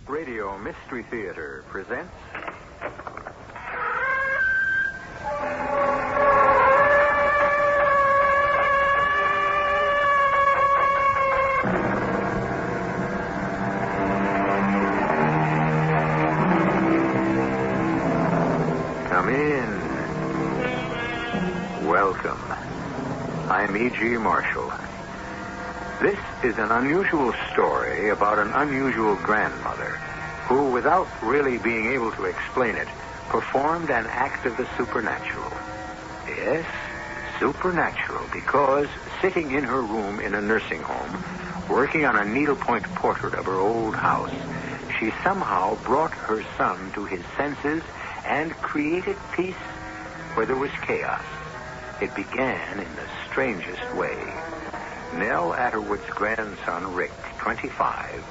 Radio Mystery Theater presents... Come in. Welcome. I'm E.G. Marshall. This is an unusual story about an unusual grandmother who, without really being able to explain it, performed an act of the supernatural. Yes, supernatural, because sitting in her room in a nursing home, working on a needlepoint portrait of her old house, she somehow brought her son to his senses and created peace where there was chaos. It began in the strangest way. Nell Atterwood's grandson, Rick, 25,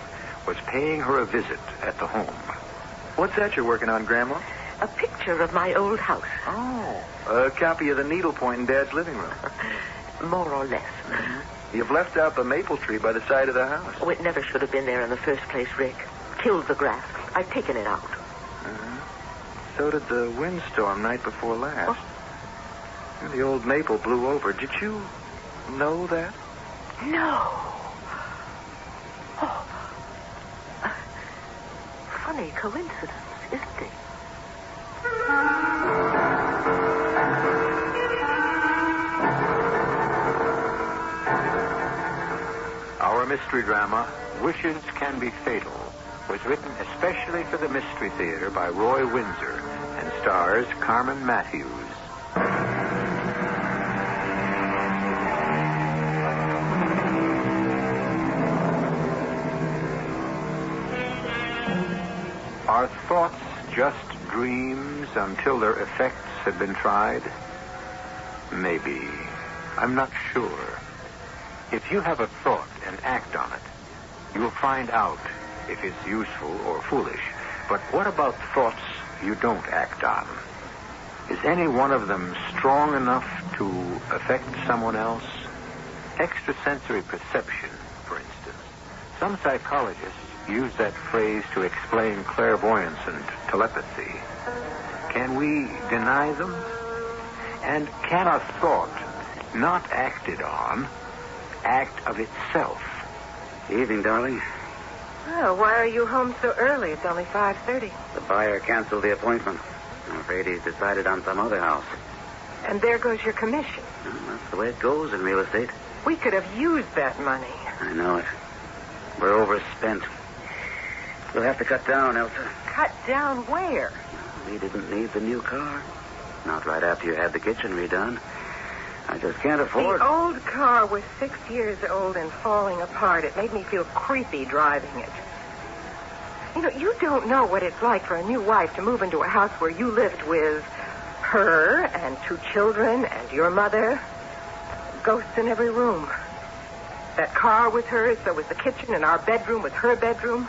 was paying her a visit at the home. What's that you're working on, Grandma? A picture of my old house. Oh, a copy of the needlepoint in Dad's living room. More or less. Mm-hmm. You've left out the maple tree by the side of the house. Oh, it never should have been there in the first place, Rick. Killed the grass. I've taken it out. Mm-hmm. So did the windstorm night before last. Oh. The old maple blew over. Did you know that? No. Oh. Funny coincidence, isn't it? Our mystery drama, Wishes Can Be Fatal, was written especially for the Mystery Theater by Roy Windsor and stars Carmen Matthews. Are thoughts just dreams until their effects have been tried? Maybe. I'm not sure. If you have a thought and act on it, you'll find out if it's useful or foolish. But what about thoughts you don't act on? Is any one of them strong enough to affect someone else? Extrasensory perception, for instance. Some psychologists use that phrase to explain clairvoyance and telepathy. Can we deny them? And can a thought, not acted on, act of itself? Evening, darling. Well, why are you home so early? It's only 5:30. The buyer canceled the appointment. I'm afraid he's decided on some other house. And there goes your commission. Well, that's the way it goes in real estate. We could have used that money. I know it. We're overspent. We'll have to cut down, Elsa. Cut down where? We didn't need the new car. Not right after you had the kitchen redone. I just can't afford... The old car was 6 years old and falling apart. It made me feel creepy driving it. You know, you don't know what it's like for a new wife to move into a house where you lived with her and 2 children and your mother. Ghosts in every room. That car was hers, so was the kitchen, and our bedroom was her bedroom.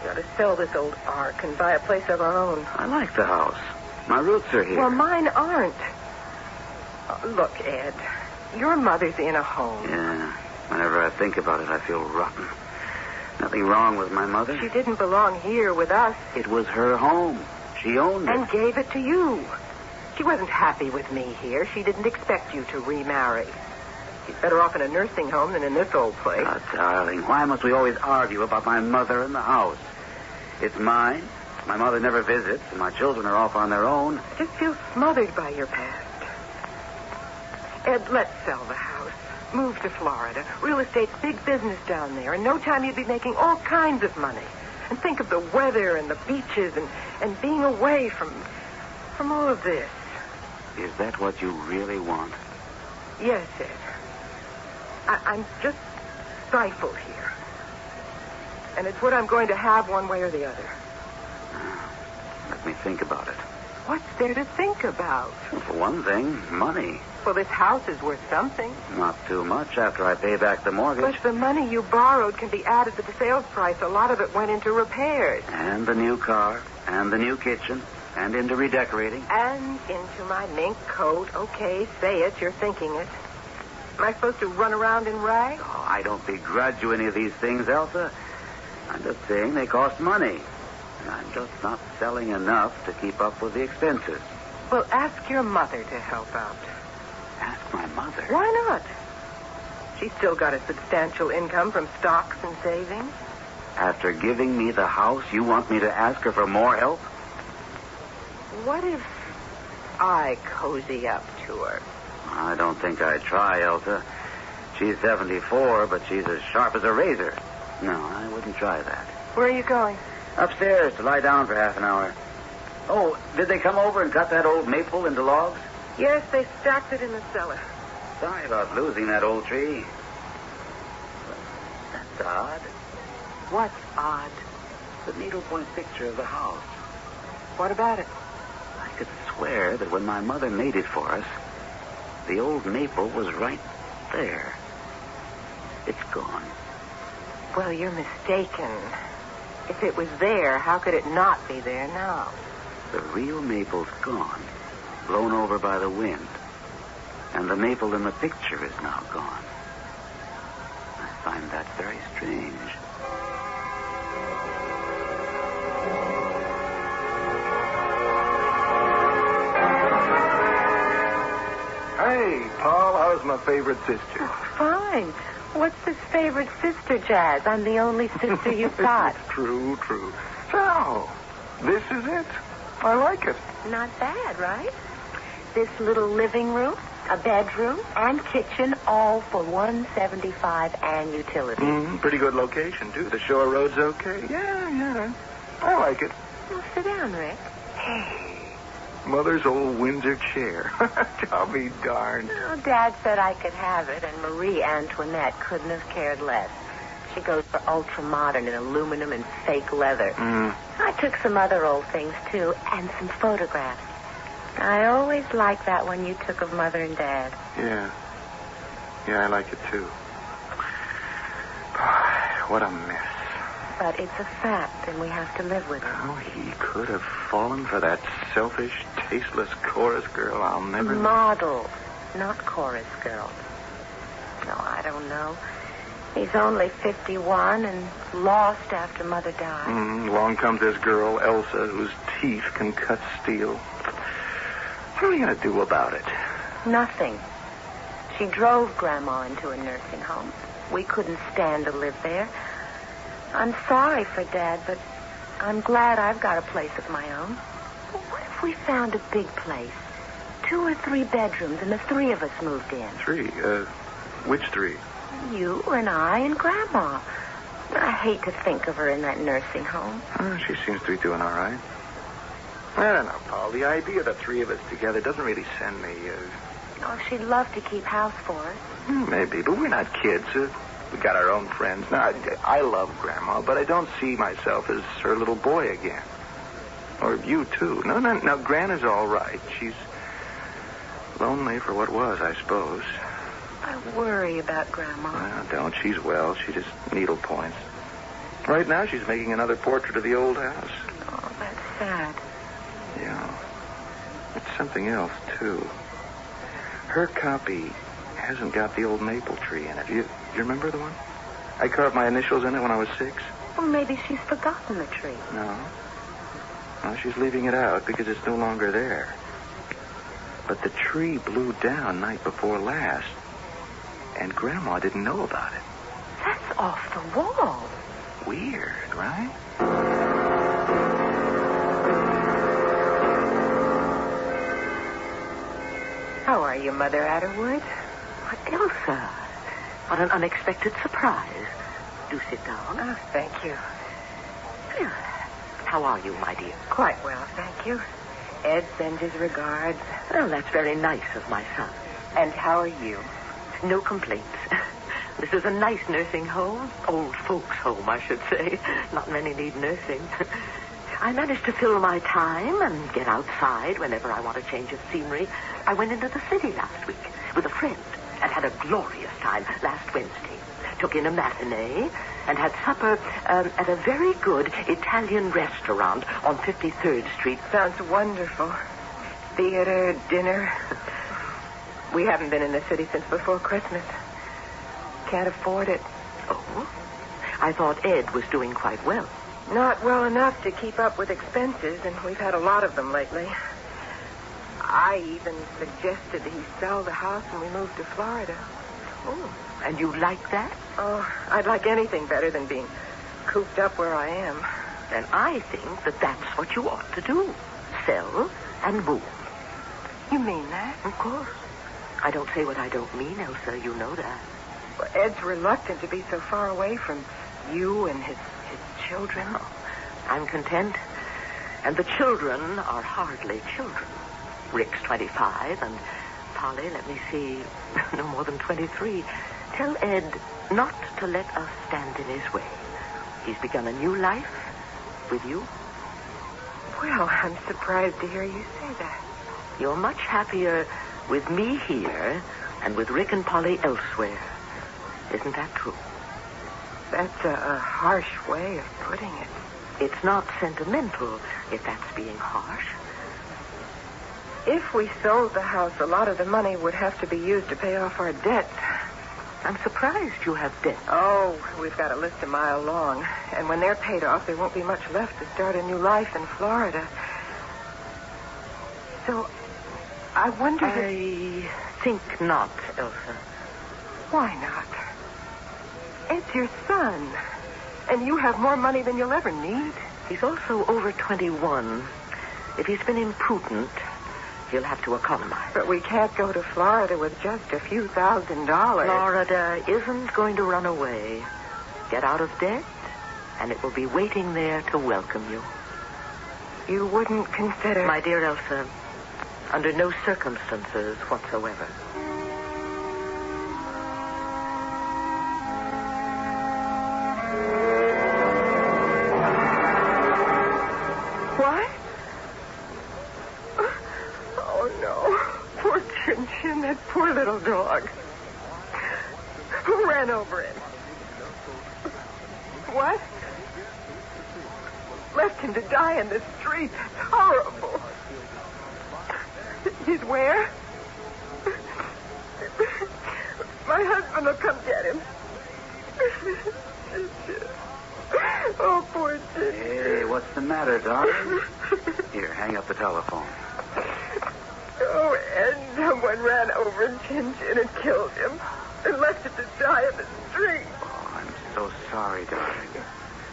We ought to sell this old ark and buy a place of our own. I like the house. My roots are here. Well, mine aren't. Look, Ed, your mother's in a home. Yeah. Whenever I think about it, I feel rotten. Nothing wrong with my mother. She didn't belong here with us. It was her home. She owned it. And gave it to you. She wasn't happy with me here. She didn't expect you to remarry. She's better off in a nursing home than in this old place. Oh, darling, why must we always argue about my mother and the house? It's mine. My mother never visits, and my children are off on their own. I just feel smothered by your past. Ed, let's sell the house. Move to Florida. Real estate's big business down there. In no time you'd be making all kinds of money. And think of the weather and the beaches and being away from all of this. Is that what you really want? Yes, Ed. I'm just stifled here. And it's what I'm going to have one way or the other. Let me think about it. What's there to think about? Well, for one thing, money. Well, this house is worth something. Not too much after I pay back the mortgage. But the money you borrowed can be added to the sales price. A lot of it went into repairs. And the new car, and the new kitchen, and into redecorating. And into my mink coat. Okay, say it. You're thinking it. Am I supposed to run around in rags? Oh, I don't begrudge you any of these things, Elsa. I'm just saying they cost money. And I'm just not selling enough to keep up with the expenses. Well, ask your mother to help out. Ask my mother? Why not? She's still got a substantial income from stocks and savings. After giving me the house, you want me to ask her for more help? What if I cozy up to her? I don't think I'd try, Elsa. She's 74, but she's as sharp as a razor. No, I wouldn't try that. Where are you going? Upstairs to lie down for half an hour. Oh, did they come over and cut that old maple into logs? Yes, they stacked it in the cellar. Sorry about losing that old tree. That's odd. What's odd? The needlepoint picture of the house. What about it? I could swear that when my mother made it for us, the old maple was right there. It's gone. Well, you're mistaken. If it was there, how could it not be there now? The real maple's gone, blown over by the wind. And the maple in the picture is now gone. I find that very strange. Hey, Paul, how's my favorite sister? Oh, fine. What's this favorite sister, Jazz? I'm the only sister you've got. True. So, this is it. I like it. Not bad, right? This little living room, a bedroom, and kitchen, all for $175 and utilities. Pretty good location, too. The shore road's okay. Yeah. I like it. Well, sit down, Rick. Hey, Mother's old Windsor chair. I'll be darned. Oh, Dad said I could have it, and Marie Antoinette couldn't have cared less. She goes for ultra-modern in aluminum and fake leather. I took some other old things, too, and some photographs. I always liked that one you took of Mother and Dad. Yeah, I like it, too. What a mess. But it's a fact, and we have to live with it. Oh, he could have fallen for that selfish, tasteless chorus girl. I'll never... Model, not chorus girl. No, I don't know. He's only 51 and lost after Mother died. Along comes this girl, Elsa, whose teeth can cut steel. What are we going to do about it? Nothing. She drove Grandma into a nursing home. We couldn't stand to live there. I'm sorry for Dad, but I'm glad I've got a place of my own. What if we found a big place? 2 or 3 bedrooms, and the 3 of us moved in. 3? Which 3? You and I and Grandma. I hate to think of her in that nursing home. She seems to be doing all right. I don't know, Paul. The idea of the 3 of us together doesn't really send me... Oh, she'd love to keep house for us. Maybe, but we're not kids. We got our own friends. Now, I love Grandma, but I don't see myself as her little boy again. Or you, too. No, Gran is all right. She's lonely for what was, I suppose. I worry about Grandma. Well, don't. She's well. She just needle points. Right now, she's making another portrait of the old house. Oh, that's sad. Yeah. It's something else, too. Her copy hasn't got the old maple tree in it. You remember the one? I carved my initials in it when I was 6. Well, maybe she's forgotten the tree. No, she's leaving it out because it's no longer there. But the tree blew down night before last, and Grandma didn't know about it. That's off the wall. Weird, right? How are you, Mother Atterwood? Elsa, what an unexpected surprise. Do sit down. Oh, thank you. Well, how are you, my dear? Quite well, thank you. Ed sends his regards. Well, that's very nice of my son. And how are you? No complaints. This is a nice nursing home. Old folks' home, I should say. Not many need nursing. I managed to fill my time and get outside whenever I want a change of scenery. I went into the city last week with a friend and had a glorious time last Wednesday. Took in a matinee and had supper at a very good Italian restaurant on 53rd Street. Sounds wonderful. Theater, dinner. We haven't been in the city since before Christmas. Can't afford it. Oh? I thought Ed was doing quite well. Not well enough to keep up with expenses, and we've had a lot of them lately. I even suggested he sell the house and we move to Florida. Oh, and you like that? Oh, I'd like anything better than being cooped up where I am. Then I think that that's what you ought to do. Sell and move. You mean that? Of course. I don't say what I don't mean, Elsa. You know that. Well, Ed's reluctant to be so far away from you and his children. Oh, I'm content. And the children are hardly children. Rick's 25, and Polly, let me see, no more than 23. Tell Ed not to let us stand in his way. He's begun a new life with you. Well, I'm surprised to hear you say that. You're much happier with me here and with Rick and Polly elsewhere. Isn't that true? That's a harsh way of putting it. It's not sentimental, if that's being harsh. If we sold the house, a lot of the money would have to be used to pay off our debts. I'm surprised you have debt. Oh, we've got a list a mile long. And when they're paid off, there won't be much left to start a new life in Florida. So, I wonder I think not, Elsa. Why not? Ed's your son. And you have more money than you'll ever need. He's also over 21. If he's been imprudent, he'll have to economize. But we can't go to Florida with just a few $1,000. Florida isn't going to run away. Get out of debt, and it will be waiting there to welcome you. You wouldn't consider... My dear Elsa, under no circumstances whatsoever. What? Oh, no. Poor Chin-Chin, that poor little dog. Who ran over him? What? Left him to die in the street. That's horrible. He's where? My husband will come get him. Oh, poor Chin. Hey, what's the matter, darling? Here, hang up the telephone. Oh, and someone ran over Chin-Chin and killed him and left him to die in the street. Oh, I'm so sorry, darling.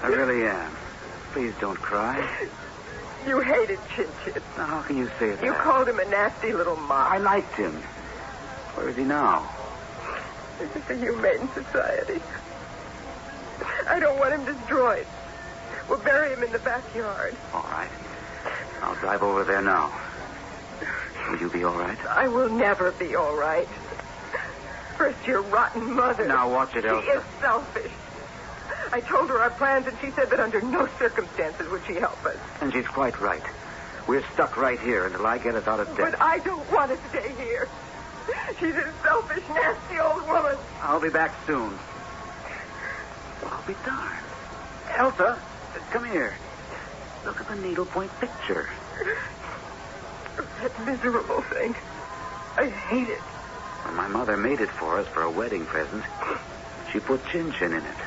I really am. Please don't cry. You hated Chin-Chin. Now, how can you say that? You called him a nasty little mob. I liked him. Where is he now? This is a humane society. I don't want him destroyed. We'll bury him in the backyard. All right. I'll drive over there now. Will you be all right? I will never be all right. First, your rotten mother. Now, watch it, Elsa. She is selfish. I told her our plans, and she said that under no circumstances would she help us. And she's quite right. We're stuck right here until I get us out of debt. But I don't want to stay here. She's a selfish, nasty old woman. I'll be back soon. I'll be darned. Elsa, come here. Look at the needlepoint picture. That miserable thing. I hate it. When my mother made it for us for a wedding present, she put Chin-Chin in it.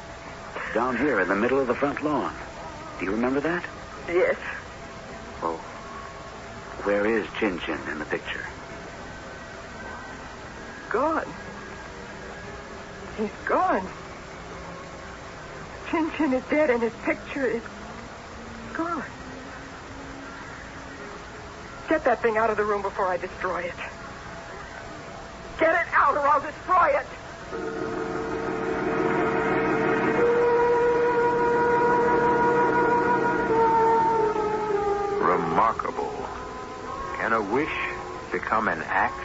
Down here in the middle of the front lawn. Do you remember that? Yes. Well, where is Chin-Chin in the picture? Gone. He's gone. Chin-Chin is dead and his picture is gone. Get that thing out of the room before I destroy it. Get it out or I'll destroy it. Remarkable. Can a wish become an act?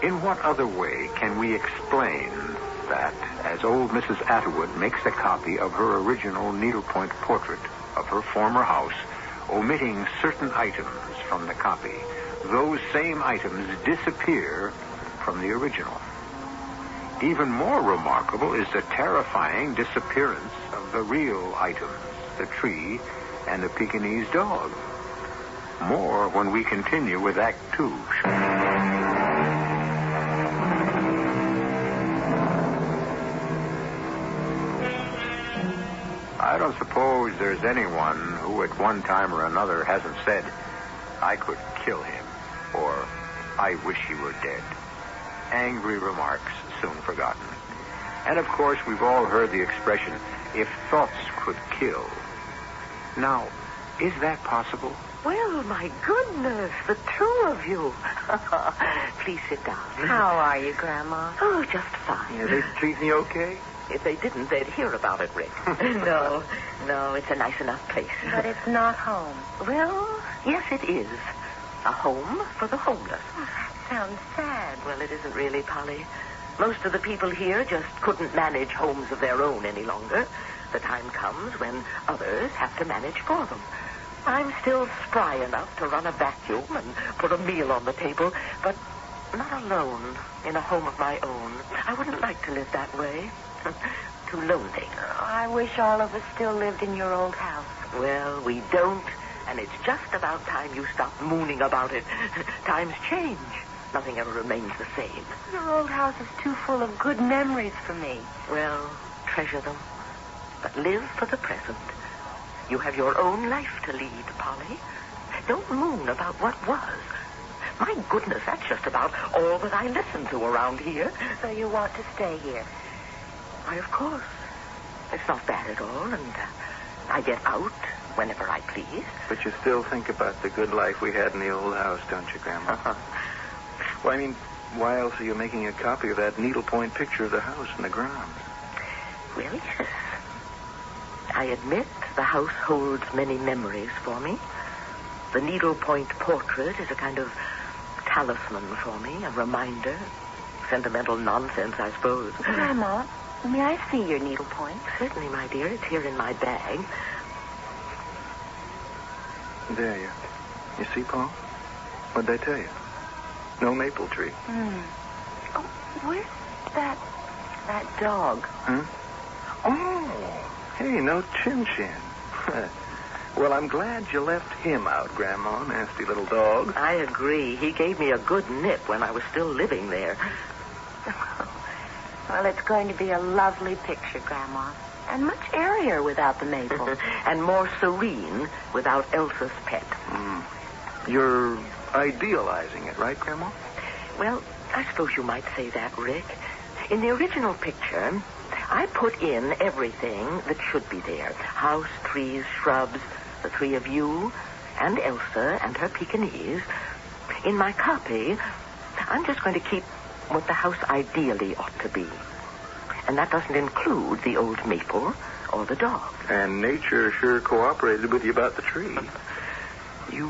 In what other way can we explain that as old Mrs. Atwood makes a copy of her original needlepoint portrait of her former house, omitting certain items from the copy, those same items disappear from the original? Even more remarkable is the terrifying disappearance of the real items, the tree and the Pekingese dog. More when we continue with Act 2. I don't suppose there's anyone who at one time or another hasn't said, I could kill him, or I wish he were dead. Angry remarks soon forgotten. And of course, we've all heard the expression, if thoughts could kill. Now, is that possible? Well, my goodness, the two of you. Please sit down. How are you, Grandma? Oh, just fine. Yeah, they treat me okay? If they didn't, they'd hear about it, Rick. No, it's a nice enough place. But it's not home. Well, yes, it is. A home for the homeless. Oh, that sounds sad. Well, it isn't really, Polly. Most of the people here just couldn't manage homes of their own any longer. The time comes when others have to manage for them. I'm still spry enough to run a vacuum and put a meal on the table, but not alone in a home of my own. I wouldn't like to live that way. Too lonely. I wish all of us still lived in your old house. Well, we don't, and it's just about time you stop mooning about it. Times change. Nothing ever remains the same. Your old house is too full of good memories for me. Well, treasure them, but live for the present. You have your own life to lead, Polly. Don't moon about what was. My goodness, that's just about all that I listen to around here. So you want to stay here? Why, of course. It's not bad at all, and I get out whenever I please. But you still think about the good life we had in the old house, don't you, Grandma? Uh-huh. Well, I mean, why else are you making a copy of that needlepoint picture of the house in the grounds? Well, yes. I admit the house holds many memories for me. The needlepoint portrait is a kind of talisman for me, a reminder. Sentimental nonsense, I suppose. Grandma, may I see your needlepoint? Certainly, my dear. It's here in my bag. There you see, Paul? What'd they tell you? No maple tree. Oh, where's that dog? Huh? Oh, hey, no Chin-Chin. Well, I'm glad you left him out, Grandma, nasty little dog. I agree. He gave me a good nip when I was still living there. Well, it's going to be a lovely picture, Grandma. And much airier without the maple. And more serene without Elsa's pet. You're idealizing it, right, Grandma? Well, I suppose you might say that, Rick. In the original picture, I put in everything that should be there. House, trees, shrubs, the three of you, and Elsa and her Pekingese. In my copy, I'm just going to keep what the house ideally ought to be. And that doesn't include the old maple or the dog. And nature sure cooperated with you about the tree. You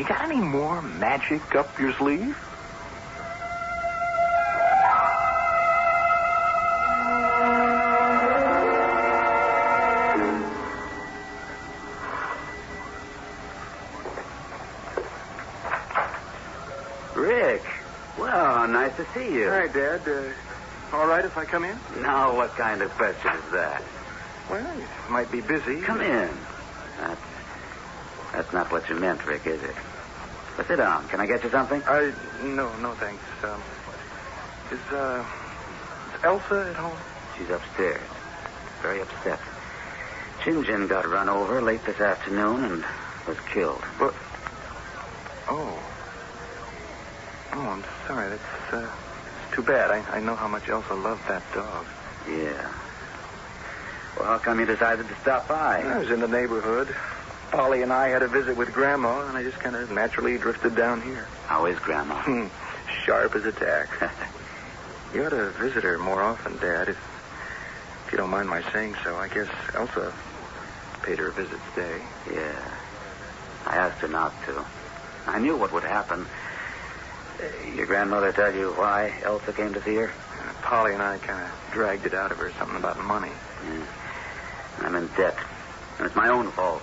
got any more magic up your sleeve? Rick, well, nice to see you. Hi, Dad. All right if I come in? Now, what kind of question is that? Well, you might be busy. Come in. That's not what you meant, Rick, is it? But sit down. Can I get you something? No, thanks. Is Elsa at home? She's upstairs. Very upset. Chin-Chin got run over late this afternoon and was killed. What? Oh, I'm sorry. That's too bad. I know how much Elsa loved that dog. Yeah. Well, how come you decided to stop by? I was in the neighborhood. Polly and I had a visit with Grandma, and I just kind of naturally drifted down here. How is Grandma? Sharp as a tack. You ought to visit her more often, Dad, if you don't mind my saying so. I guess Elsa paid her a visit today. Yeah. I asked her not to. I knew what would happen. Your grandmother tell you why Elsa came to see her? Polly and I kind of dragged it out of her, something about money. Yeah. I'm in debt, and it's my own fault.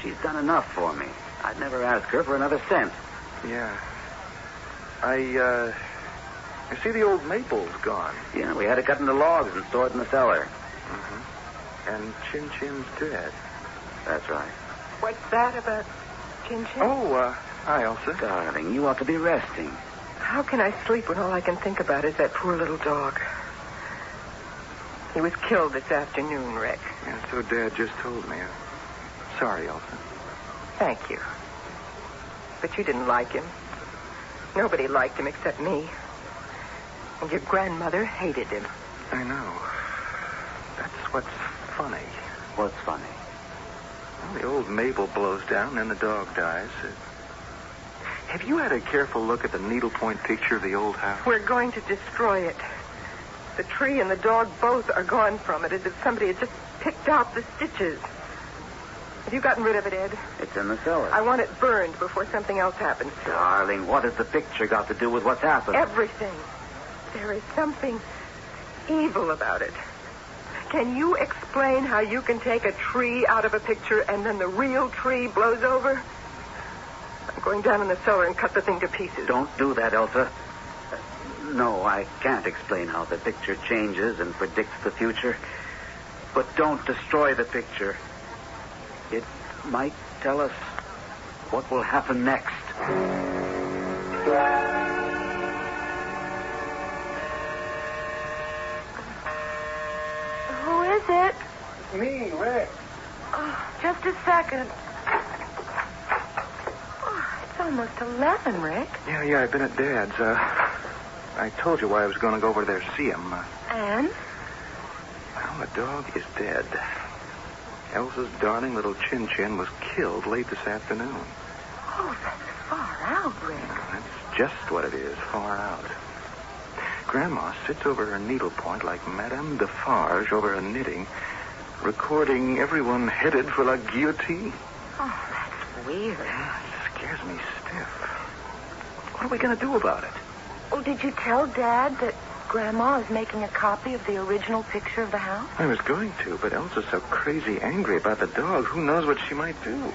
She's done enough for me. I'd never ask her for another cent. Yeah. I see the old maple's gone. Yeah, we had to cut into logs and store it in the cellar. Mm-hmm. And Chin-Chin's dead. That's right. What's that about Chin-Chin? Oh, hi, Elsa. Darling, you ought to be resting. How can I sleep when all I can think about is that poor little dog? He was killed this afternoon, Rick. Yeah, so Dad just told me. Sorry, Elsa. Thank you. But you didn't like him. Nobody liked him except me. And your grandmother hated him. I know. That's what's funny. What's funny? Well, the old Mabel blows down, and the dog dies. Have you had a careful look at the needlepoint picture of the old house? We're going to destroy it. The tree and the dog both are gone from it, as if somebody had just picked out the stitches. Have you gotten rid of it, Ed? It's in the cellar. I want it burned before something else happens to it. Darling, what has the picture got to do with what's happened? Everything. There is something evil about it. Can you explain how you can take a tree out of a picture and then the real tree blows over? I'm going down in the cellar and cut the thing to pieces. Don't do that, Elsa. No, I can't explain how the picture changes and predicts the future. But don't destroy the picture. It might tell us what will happen next. Who is it? Me, Rick. Oh, just a second. Oh, it's almost 11, Rick. Yeah, I've been at Dad's. I told you why I was going to go over there to see him. And? Well, the dog is dead. Elsa's darling little Chin-Chin was killed late this afternoon. Oh, that's far out, Rick. That's just what it is, far out. Grandma sits over her needlepoint like Madame Defarge over her knitting, recording everyone headed for la guillotine. Oh, that's weird. It scares me stiff. What are we going to do about it? Oh, did you tell Dad that Grandma is making a copy of the original picture of the house? I was going to, but Elsa's so crazy angry about the dog. Who knows what she might do?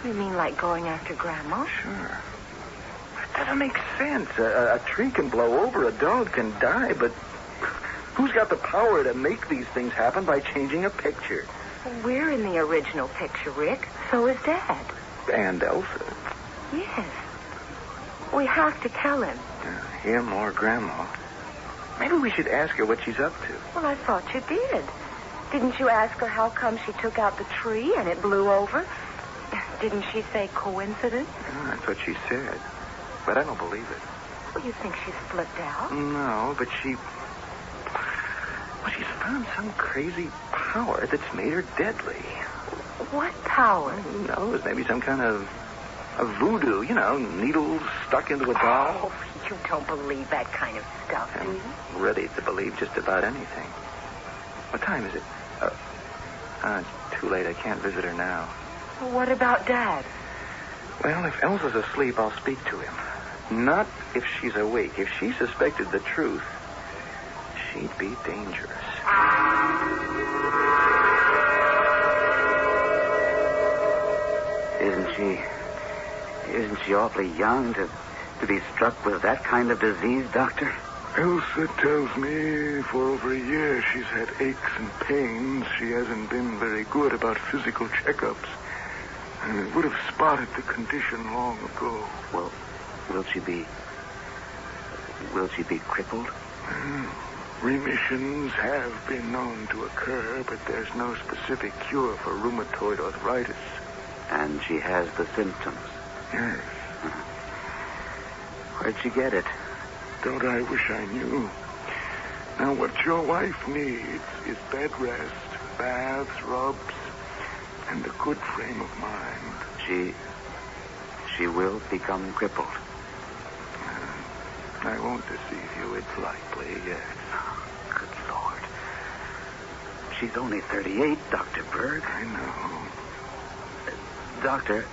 You mean like going after Grandma? Sure. That doesn't make sense. A tree can blow over, a dog can die, but who's got the power to make these things happen by changing a picture? Well, we're in the original picture, Rick. So is Dad. And Elsa. Yes. We have to tell him. Him or Grandma. Maybe we should ask her what she's up to. Well, I thought you did. Didn't you ask her how come she took out the tree and it blew over? Didn't she say coincidence? That's what she said. But I don't believe it. Well, you think she's flipped out? No, but she's found some crazy power that's made her deadly. What power? Who knows? Maybe some kind of voodoo, needles stuck into a doll. Oh, you don't believe that kind of stuff, do you? I'm ready to believe just about anything. What time is it? It's too late. I can't visit her now. Well, what about Dad? Well, if Elsa's asleep, I'll speak to him. Not if she's awake. If she suspected the truth, she'd be dangerous. Isn't she awfully young to be struck with that kind of disease, Doctor? Elsa tells me for over a year she's had aches and pains. She hasn't been very good about physical checkups. And would have spotted the condition long ago. Well, will she be crippled? Remissions have been known to occur, but there's no specific cure for rheumatoid arthritis. And she has the symptoms. Yes. Where'd she get it? Don't I wish I knew. Now, what your wife needs is bed rest, baths, rubs, and a good frame of mind. She will become crippled. I won't deceive you. It's likely, yes. Good Lord. She's only 38, Dr. Berg. I know. Doctor,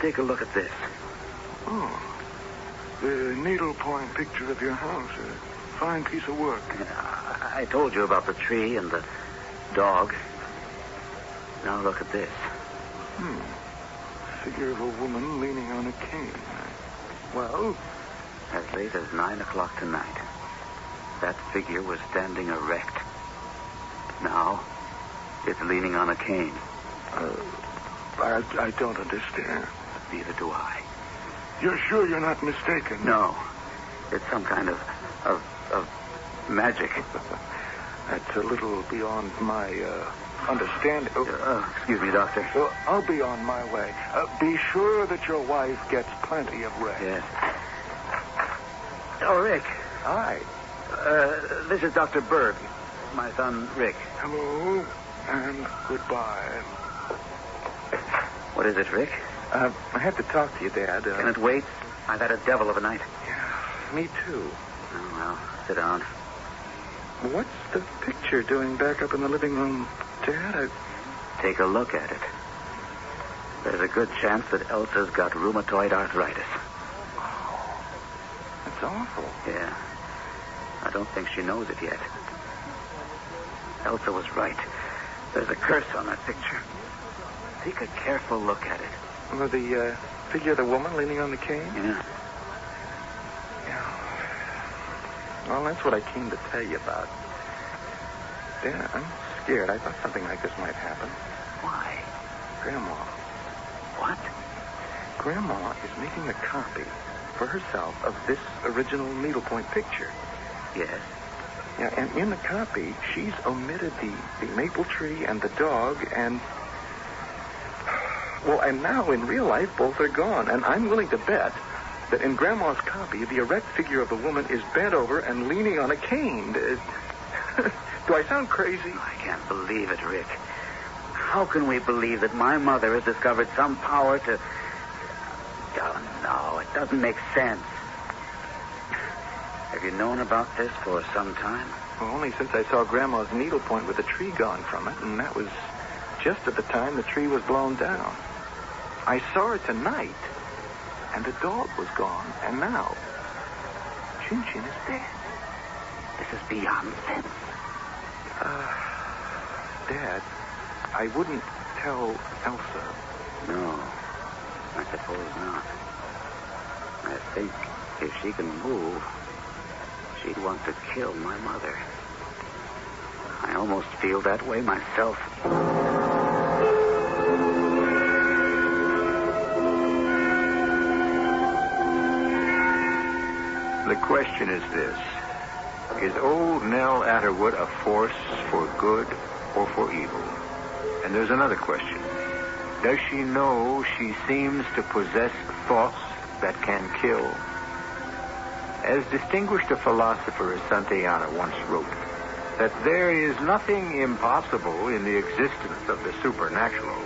take a look at this. Oh, the needlepoint picture of your house. A fine piece of work. I told you about the tree and the dog. Now look at this. Figure of a woman leaning on a cane. Well? As late as 9 o'clock tonight, that figure was standing erect. Now, it's leaning on a cane. I don't understand. Neither do I. You're sure you're not mistaken? No. It's some kind of magic. That's a little beyond my understanding. Excuse me, Doctor. I'll be on my way. Be sure that your wife gets plenty of rest. Yes. Oh, Rick. Hi. This is Dr. Berg. My son, Rick. Hello, and goodbye. What is it, Rick? I have to talk to you, Dad. Can it wait? I've had a devil of a night. Yeah, me too. Oh, well, sit down. What's the picture doing back up in the living room, Dad? Take a look at it. There's a good chance that Elsa's got rheumatoid arthritis. Oh, that's awful. Yeah. I don't think she knows it yet. Elsa was right. There's a curse on that picture. Take a careful look at it. Well, the figure of the woman leaning on the cane? Yeah. Yeah. Well, that's what I came to tell you about. Dad, I'm scared. I thought something like this might happen. Why? Grandma. What? Grandma is making a copy for herself of this original needlepoint picture. Yes. Yeah, and in the copy, she's omitted the maple tree and the dog and... Well, and now in real life, both are gone. And I'm willing to bet that in Grandma's copy, the erect figure of the woman is bent over and leaning on a cane. Do I sound crazy? I can't believe it, Rick. How can we believe that my mother has discovered some power to... Oh, no, it doesn't make sense. Have you known about this for some time? Well, only since I saw Grandma's needlepoint with a tree gone from it, and that was just at the time the tree was blown down. I saw her tonight, and the dog was gone, and now Chin Chin is dead. This is beyond sense. Dad, I wouldn't tell Elsa. No, I suppose not. I think if she can move, she'd want to kill my mother. I almost feel that way myself. The question is this. Is old Nell Atterwood a force for good or for evil? And there's another question. Does she know she seems to possess thoughts that can kill? As distinguished a philosopher as Santayana once wrote, that there is nothing impossible in the existence of the supernatural.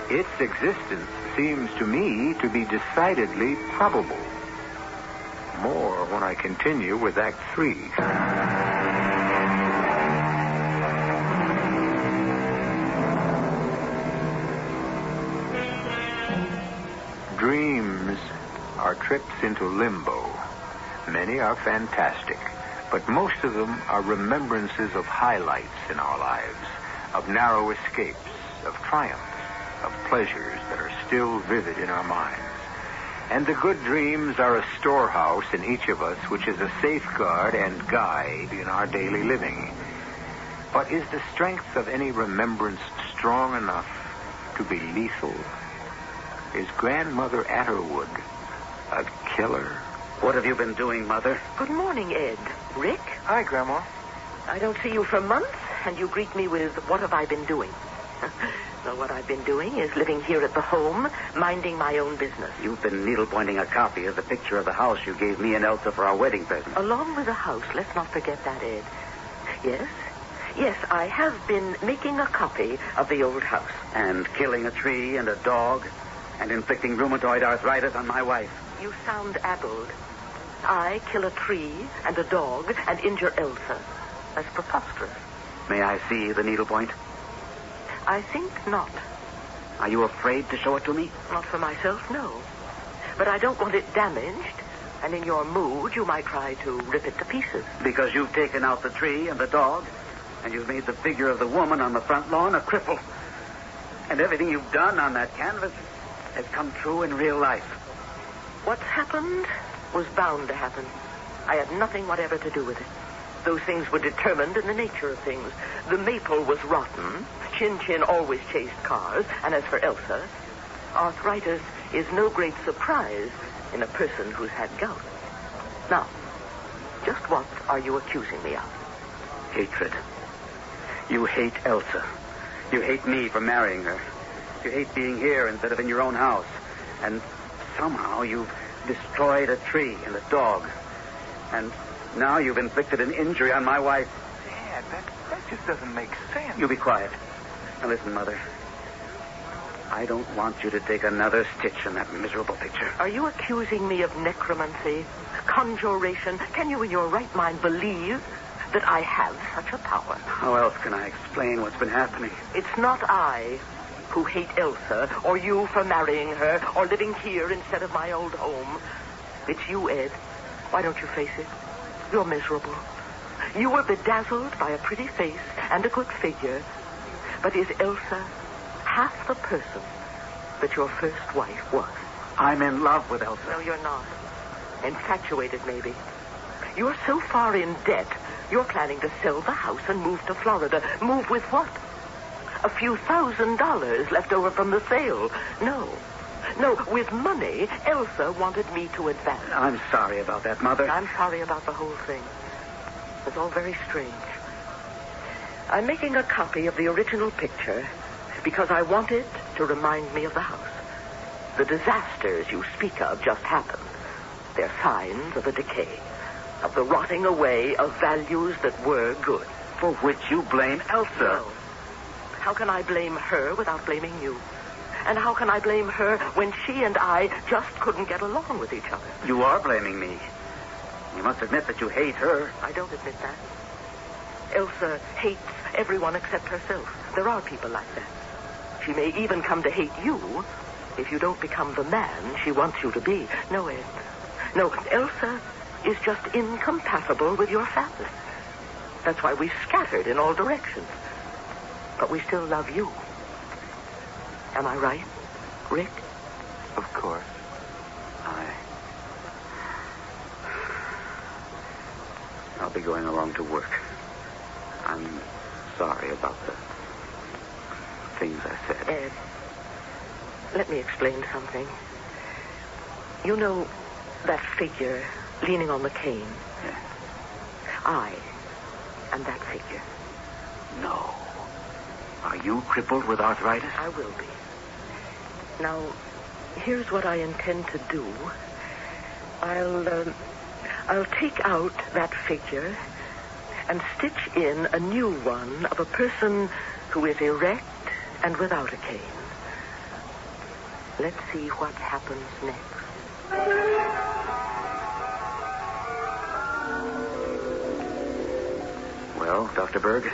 Its existence seems to me to be decidedly probable. More when I continue with Act 3. Dreams are trips into limbo. Many are fantastic, but most of them are remembrances of highlights in our lives, of narrow escapes, of triumphs, of pleasures that are still vivid in our minds. And the good dreams are a storehouse in each of us, which is a safeguard and guide in our daily living. But is the strength of any remembrance strong enough to be lethal? Is Grandmother Atterwood a killer? What have you been doing, Mother? Good morning, Ed. Rick? Hi, Grandma. I don't see you for months, and you greet me with, what have I been doing? Well, what I've been doing is living here at the home, minding my own business. You've been needle-pointing a copy of the picture of the house you gave me and Elsa for our wedding present. Along with the house, let's not forget that, Ed. Yes, I have been making a copy of the old house. And killing a tree and a dog, and inflicting rheumatoid arthritis on my wife. You sound addled. I kill a tree and a dog and injure Elsa. That's preposterous. May I see the needlepoint? I think not. Are you afraid to show it to me? Not for myself, no. But I don't want it damaged, and in your mood, you might try to rip it to pieces. Because you've taken out the tree and the dog, and you've made the figure of the woman on the front lawn a cripple. And everything you've done on that canvas has come true in real life. What's happened was bound to happen. I had nothing whatever to do with it. Those things were determined in the nature of things. The maple was rotten. Chin Chin always chased cars. And as for Elsa, arthritis is no great surprise in a person who's had gout. Now, just what are you accusing me of? Hatred. You hate Elsa. You hate me for marrying her. You hate being here instead of in your own house. And somehow you've destroyed a tree and a dog. And now you've inflicted an injury on my wife. Dad, that just doesn't make sense. You be quiet. Now listen, Mother. I don't want you to take another stitch in that miserable picture. Are you accusing me of necromancy, conjuration? Can you in your right mind believe that I have such a power? How else can I explain what's been happening? It's not I who hate Elsa, or you for marrying her, or living here instead of my old home. It's you, Ed. Why don't you face it? You're miserable. You were bedazzled by a pretty face and a good figure. But is Elsa half the person that your first wife was? I'm in love with Elsa. No, you're not. Infatuated, maybe. You're so far in debt, you're planning to sell the house and move to Florida. Move with what? A few $1,000s left over from the sale. No, with money, Elsa wanted me to advance. I'm sorry about that, Mother. I'm sorry about the whole thing. It's all very strange. I'm making a copy of the original picture because I want it to remind me of the house. The disasters you speak of just happened. They're signs of a decay, of the rotting away of values that were good. For which you blame Elsa. No. How can I blame her without blaming you? And how can I blame her when she and I just couldn't get along with each other? You are blaming me. You must admit that you hate her. I don't admit that. Elsa hates everyone except herself. There are people like that. She may even come to hate you if you don't become the man she wants you to be. No, Ed. No, Elsa is just incompatible with your family. That's why we scattered in all directions. But we still love you. Am I right, Rick? Of course. I'll be going along to work. I'm sorry about the things I said. Ed, let me explain something. You know that figure leaning on the cane? Yeah. I am that figure. No. Are you crippled with arthritis? I will be. Now, here's what I intend to do. I'll take out that figure and stitch in a new one of a person who is erect and without a cane. Let's see what happens next. Well, Dr. Berg?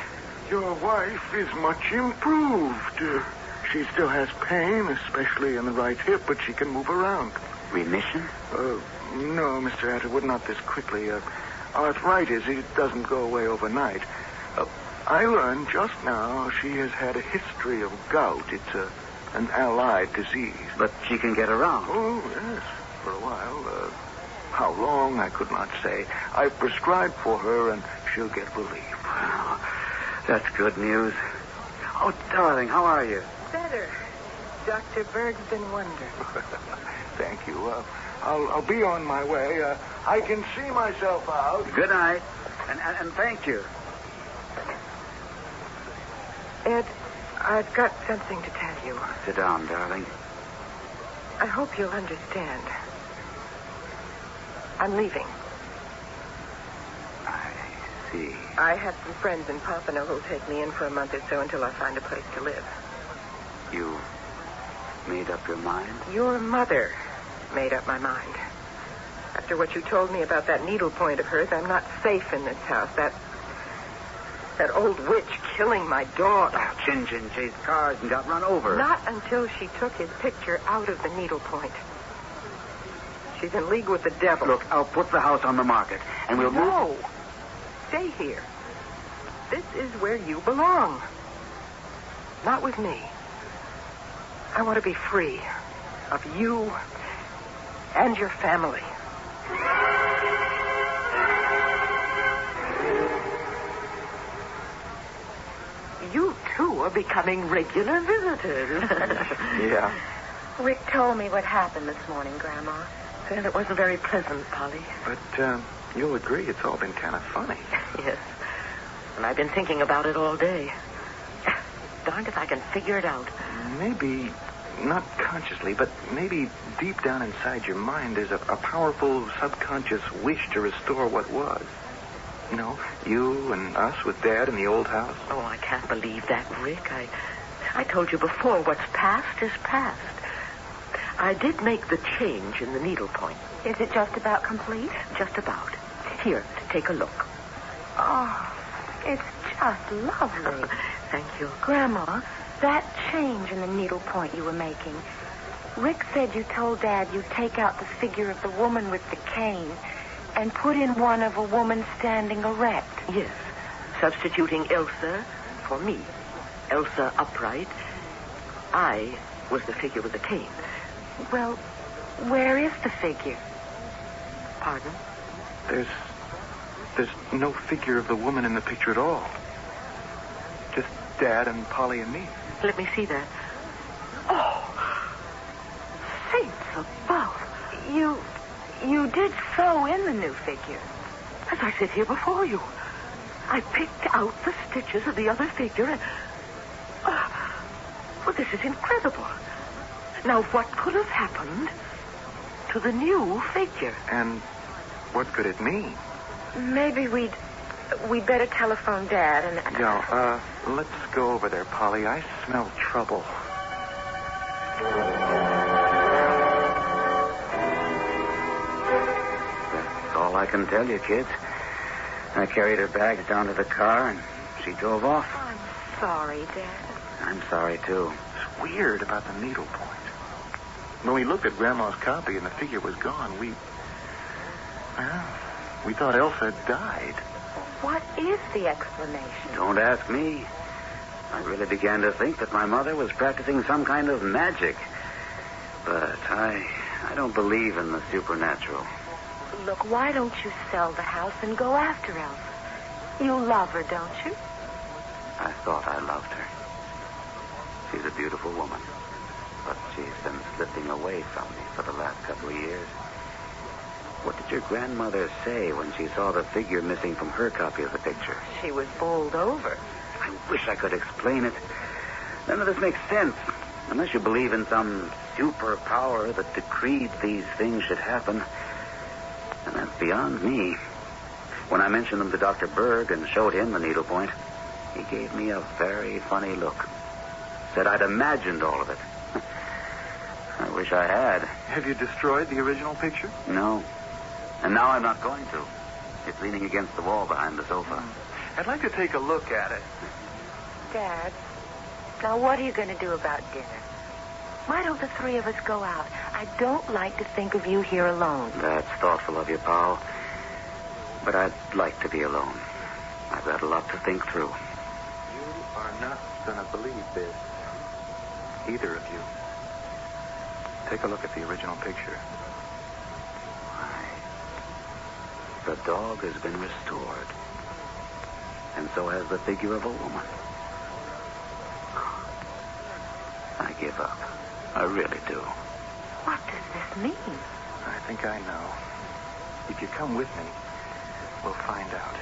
Your wife is much improved. She still has pain, especially in the right hip, but she can move around. Remission? No, Mr. Atterwood, not this quickly. Arthritis, it doesn't go away overnight. I learned just now she has had a history of gout. It's an allied disease. But she can get around. Oh, yes, for a while. How long, I could not say. I've prescribed for her, and she'll get relief. Wow, that's good news. Oh, darling, how are you? Better. Dr. Berg's been wonderful. Thank you. I'll be on my way. I can see myself out. Good night, and thank you. Ed, I've got something to tell you. Sit down, darling. I hope you'll understand. I'm leaving. I see. I have some friends in Pompano who'll take me in for a month or so until I find a place to live. You made up your mind? Your mother made up my mind. After what you told me about that needlepoint of hers, I'm not safe in this house. That old witch killing my dog. Chin chased cars and got run over. Not until she took his picture out of the needlepoint. She's in league with the devil. Look, I'll put the house on the market, and we'll move... No. Stay here. This is where you belong. Not with me. I want to be free of you and your family. You, too, are becoming regular visitors. Yeah. Rick told me what happened this morning, Grandma. Well, it wasn't very pleasant, Polly. But you'll agree it's all been kind of funny. Yes. And I've been thinking about it all day. Darned if I can figure it out. Maybe, not consciously, but maybe deep down inside your mind there's a powerful subconscious wish to restore what was. You know, you and us with Dad in the old house. Oh, I can't believe that, Rick. I told you before, what's past is past. I did make the change in the needlepoint. Is it just about complete? Just about. Here, take a look. Oh, it's just lovely. Thank you. Grandma, that change in the needlepoint you were making, Rick said you told Dad you'd take out the figure of the woman with the cane and put in one of a woman standing erect. Yes, substituting Elsa for me. Elsa upright. I was the figure with the cane. Well, where is the figure? Pardon? There's no figure of the woman in the picture at all. Just Dad and Polly and me. Let me see that. Oh, saints above. You did sew in the new figure. As I sit here before you, I picked out the stitches of the other figure and... well, this is incredible. Now, what could have happened to the new figure? And what could it mean? Maybe we'd better telephone Dad and... Yeah, let's go over there, Polly. I smell trouble. That's all I can tell you, kids. I carried her bags down to the car, and she drove off. I'm sorry, Dad. I'm sorry, too. It's weird about the needlepoint. When we looked at Grandma's copy and the figure was gone, we thought Elsa had died. What is the explanation? Don't ask me. I really began to think that my mother was practicing some kind of magic. But I don't believe in the supernatural. Look, why don't you sell the house and go after Elsa? You love her, don't you? I thought I loved her. She's a beautiful woman. But she's been slipping away from me for the last couple of years. What did your grandmother say when she saw the figure missing from her copy of the picture? She was bowled over. I wish I could explain it. None of this makes sense. Unless you believe in some superpower that decreed these things should happen. And that's beyond me. When I mentioned them to Dr. Berg and showed him the needlepoint, he gave me a very funny look. Said I'd imagined all of it. I wish I had. Have you destroyed the original picture? No. And now I'm not going to. It's leaning against the wall behind the sofa. I'd like to take a look at it. Dad, now what are you going to do about dinner? Why don't the three of us go out? I don't like to think of you here alone. That's thoughtful of you, Paul. But I'd like to be alone. I've got a lot to think through. You are not going to believe this. Either of you. Take a look at the original picture. Why, the dog has been restored. And so has the figure of a woman. I give up. I really do. What does this mean? I think I know. If you come with me, we'll find out.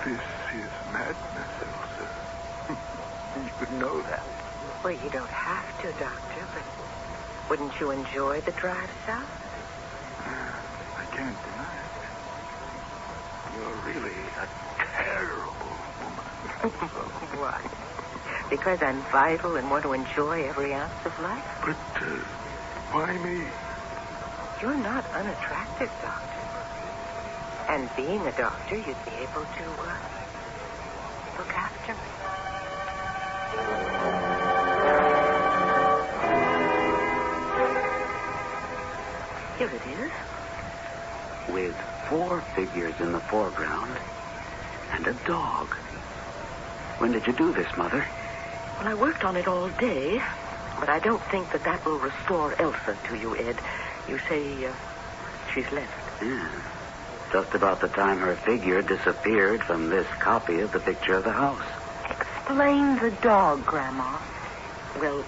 This is madness, Elsa. You know that. Well, you don't have to, Doctor, but wouldn't you enjoy the drive south? I can't deny it. You're really a terrible woman. Why? Because I'm vital and want to enjoy every ounce of life? But why me? You're not unattractive, Doctor. And being a doctor, you'd be able to look after me. Here it is. With 4 figures in the foreground and a dog. When did you do this, Mother? Well, I worked on it all day, but I don't think that will restore Elsa to you, Ed. You say she's left. Yeah. Just about the time her figure disappeared from this copy of the picture of the house. Explain the dog, Grandma. Well,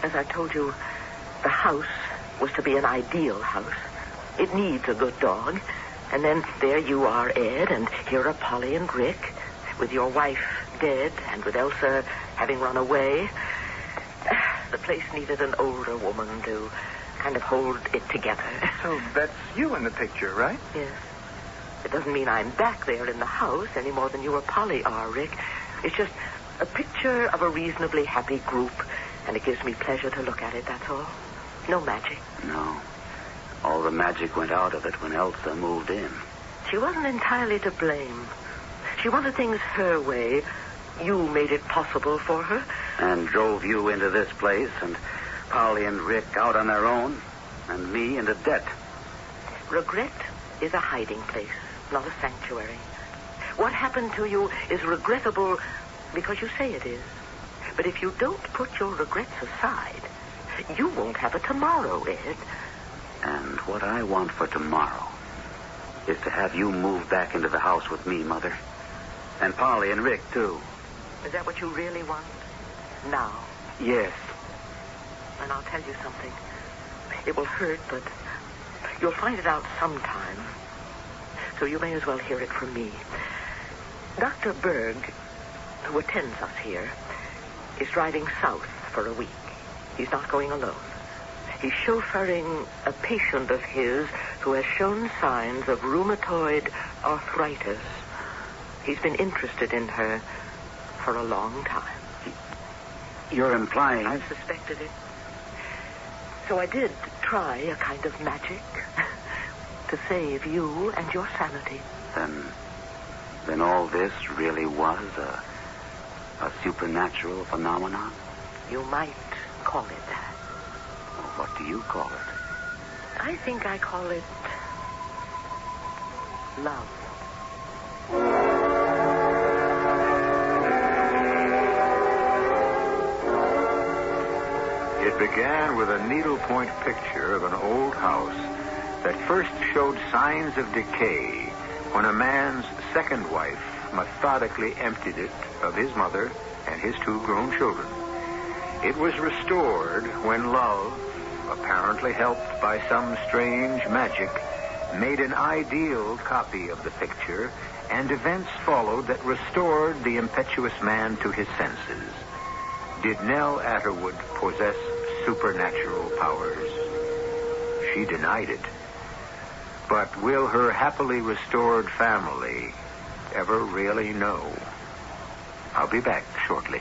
as I told you, the house was to be an ideal house. It needs a good dog. And then there you are, Ed, and here are Polly and Rick, with your wife dead and with Elsa having run away. The place needed an older woman to kind of hold it together. So that's you in the picture, right? Yes. It doesn't mean I'm back there in the house any more than you or Polly are, Rick. It's just a picture of a reasonably happy group, and it gives me pleasure to look at it, that's all. No magic. No. All the magic went out of it when Elsa moved in. She wasn't entirely to blame. She wanted things her way. You made it possible for her. And drove you into this place, and Polly and Rick out on their own, and me into debt. Regret is a hiding place, not a sanctuary. What happened to you is regrettable because you say it is. But if you don't put your regrets aside, you won't have a tomorrow, Ed. And what I want for tomorrow is to have you move back into the house with me, Mother. And Polly and Rick, too. Is that what you really want? Now? Yes. And I'll tell you something. It will hurt, but you'll find it out sometime. So you may as well hear it from me. Dr. Berg, who attends us here, is driving south for a week. He's not going alone. He's chauffeuring a patient of his who has shown signs of rheumatoid arthritis. He's been interested in her for a long time. You're implying... I've suspected it. So I did try a kind of magic to save you and your sanity. Then all this really was a supernatural phenomenon? You might call it that. Well, what do you call it? I think I call it love. It began with a needlepoint picture of an old house that first showed signs of decay when a man's second wife methodically emptied it of his mother and his 2 grown children. It was restored when love, apparently helped by some strange magic, made an ideal copy of the picture, and events followed that restored the impetuous man to his senses. Did Nell Atterwood possess supernatural powers? She denied it. But will her happily restored family ever really know? I'll be back shortly.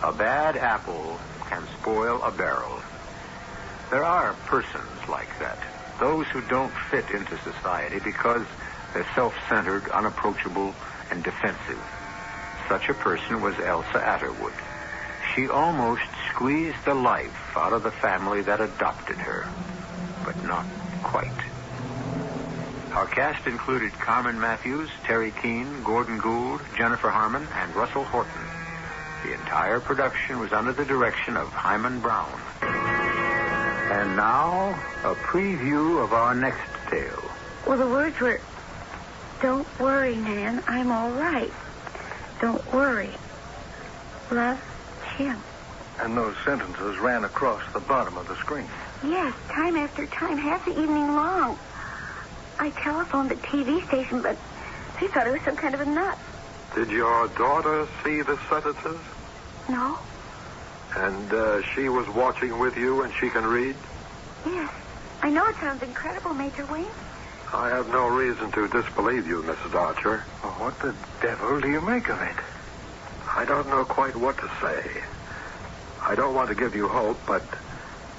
A bad apple can spoil a barrel. There are persons like that. Those who don't fit into society because they're self-centered, unapproachable, and defensive. Such a person was Elsa Atterwood. She almost squeezed the life out of the family that adopted her, but not quite. Our cast included Carmen Matthews, Terry Keane, Gordon Gould, Jennifer Harmon, and Russell Horton. The entire production was under the direction of Hyman Brown. And now, a preview of our next tale. Well, the words were, "Don't worry, Nan, I'm all right. Don't worry. Love, Jim." And those sentences ran across the bottom of the screen. Yes, time after time, half the evening long. I telephoned the TV station, but they thought I was some kind of a nut. Did your daughter see the sentences? No? And she was watching with you and she can read? Yes. I know it sounds incredible, Major Wayne. I have no reason to disbelieve you, Mrs. Archer. Well, what the devil do you make of it? I don't know quite what to say. I don't want to give you hope, but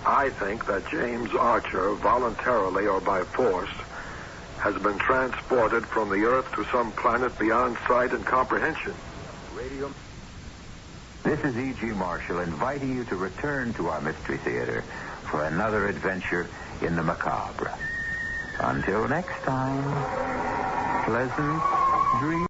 I think that James Archer, voluntarily or by force, has been transported from the Earth to some planet beyond sight and comprehension. Radio. This is E.G. Marshall inviting you to return to our Mystery Theater for another adventure in the macabre. Until next time, pleasant dreams.